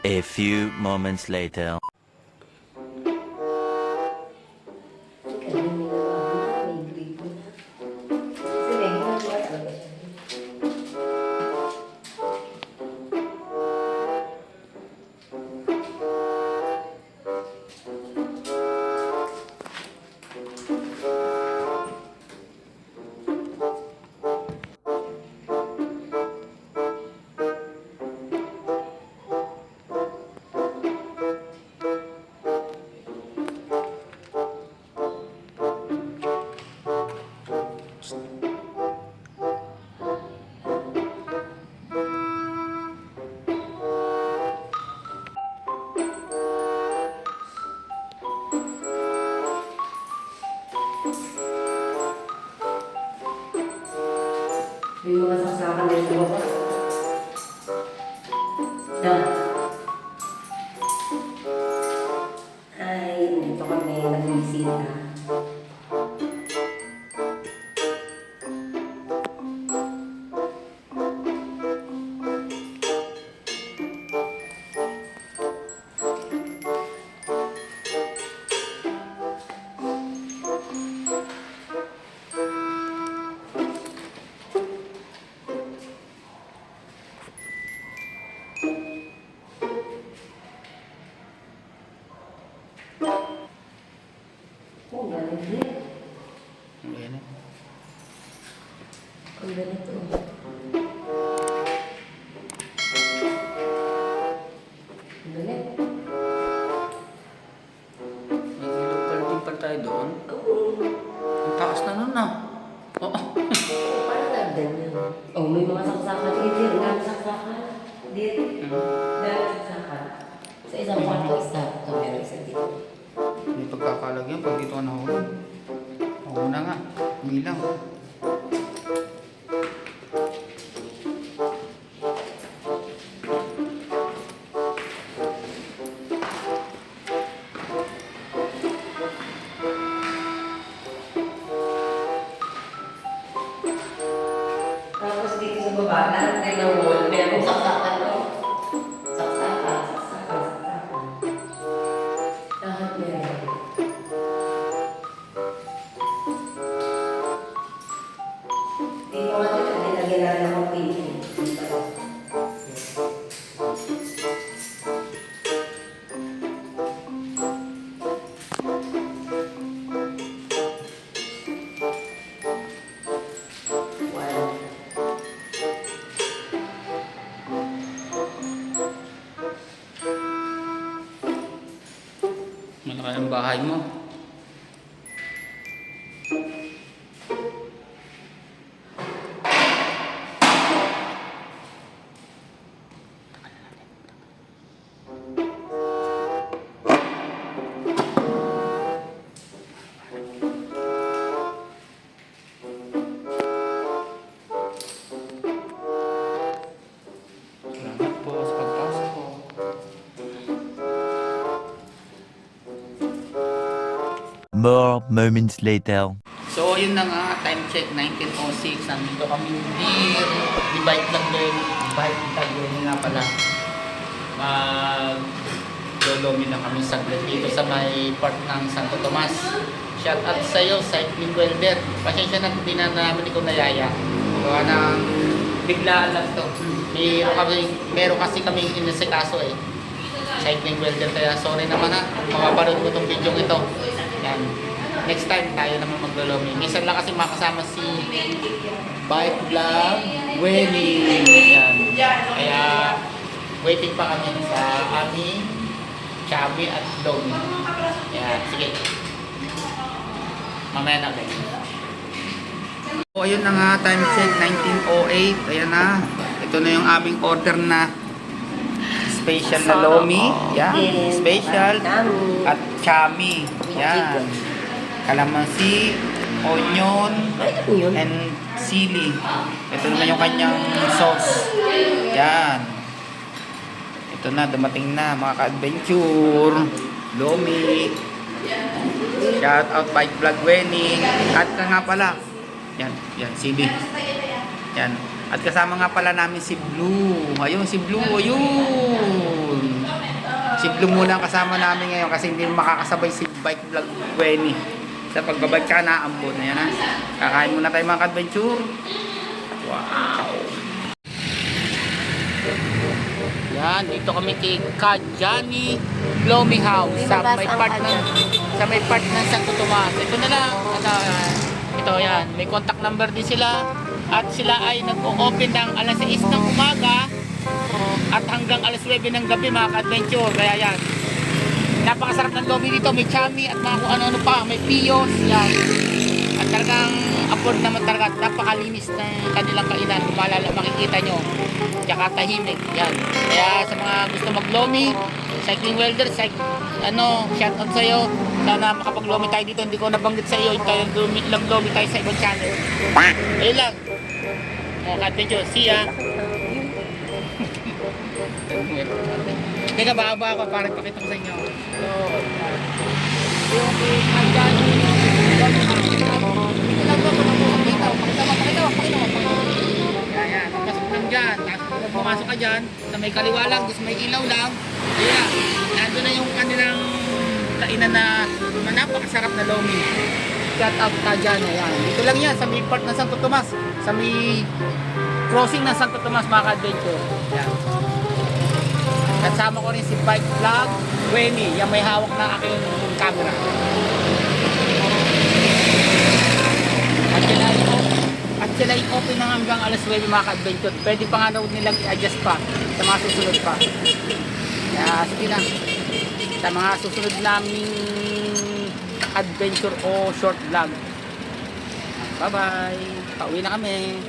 A few moments later. May mga saksakan din sa baba. Na. Ay, dito kami nag-bisita. Oh, galing din. Ayan. Ang ganito. Ang galing. May ilog pala din pala tayo doon. Oo. Ang taas na nun ah. Oo. Parang nagdan yun. Oh, may mga saksakan. Hindi, dami saksakan. Dito. Dami saksakan. Sa isang kwarto, isa. Ito, meron isa dito. May pagkakalagyan pag dito ka nahulog. Oo na nga. Bilang. Tapos dito sa baba, lahat din ng wall, merong saksakan, no? Saksakan, saksakan, saksakan. Lahat meron. Dito nga dito, nilagyan na ng painting. Dito. Wow. Malaki ang bahay mo. Salamat po sa pagpasok ko. More moments later. So, yun na nga, time check, 19:06. Nandito kami di bike lang din. Bike tag yun nga pala. Lolomi na kami saglit dito sa may part ng Santo Tomas. Shout out sa iyo, cycling welder. Pasensya na, hindi na namin ikaw nayaya. Gawa ng biglaan lang to. Meron kasi kaming inasikaso eh. Cycling welder, kaya sorry naman ha. Makaparod mo itong video ito. Yan. Next time tayo naman maglolomi. Minsan lang kasi makasama si Bike Vlog Winnie. Yan. Kaya waiting pa kami sa aming Chubby at Domi. Yan. Sige. Mamaya na guys. So ayun na nga, time check 19:08. Ayan na. Ito na yung aming order na special na lomi. Yan. Special. At chami. Yan. Kalamansi, onion, and sili. Ito naman yung kanyang sauce. Yan. Ito na, dumating na mga ka-adventure. Lomi. Shout out Bike Vlog Winning. At ka nga pala. Yan, yan, sili. Yan. At kasama nga pala namin si Blue. Ayun, si Blue. Ayun. Si Blue muna ang kasama namin ngayon kasi hindi makakasabay si Bike Vlog Gwenny sa pagbabike ka na ambon. Ayan ha. Kakain muna tayo mga adventure. Wow. Yan, dito kami kay Kajani Lomi House sa may part ng Santo Tomas. Ito na lang. Ito yan, may contact number din sila at sila ay nag-o-open ng alas 6 ng umaga at hanggang alas 9 ng gabi mga ka-adventure. Kaya yan, napakasarap ng lobby dito, may chami at mga kung ano-ano pa, may piyos yan. At talagang afford naman talaga, napakalinis ng kanilang kainan kung makikita nyo, tsaka tahimik yan. Kaya sa mga gusto mag-lomi, cycling welder, shout out sa'yo. Sana makapag-lomi tayo dito. Hindi ko nabanggit sa iyo. Nag-lomi tayo sa ibang channel. Ayun lang. Ka-adventure. See ya. Teka, baba ako para ipakita ko sa inyo. So, yung andyan. Ito lang po. Pakita mo. Yan. Pasok lang dyan. Tapos pumasok ka dyan. Sa may kaliwa lang. Tapos may ilaw lang. Ayan. Nandun na yung kanilang kainan na napakasarap na lomi. Shout out ka dyan. Ayan. Dito lang yan sa may part ng Santo Tomas. Sa may crossing ng Santo Tomas mga ka-adventure. Ayan. Kasama ko rin si Bike Vlog Gwenny. Yan may hawak na aking camera. At sila i-open na hanggang alas 9 mga ka-adventure. Pwede pa nga daw nilang i-adjust pa sa mga susunod pa. Kaya sige na. Sa mga susunod naming adventure o short vlog. Bye bye. Pauwi na kami.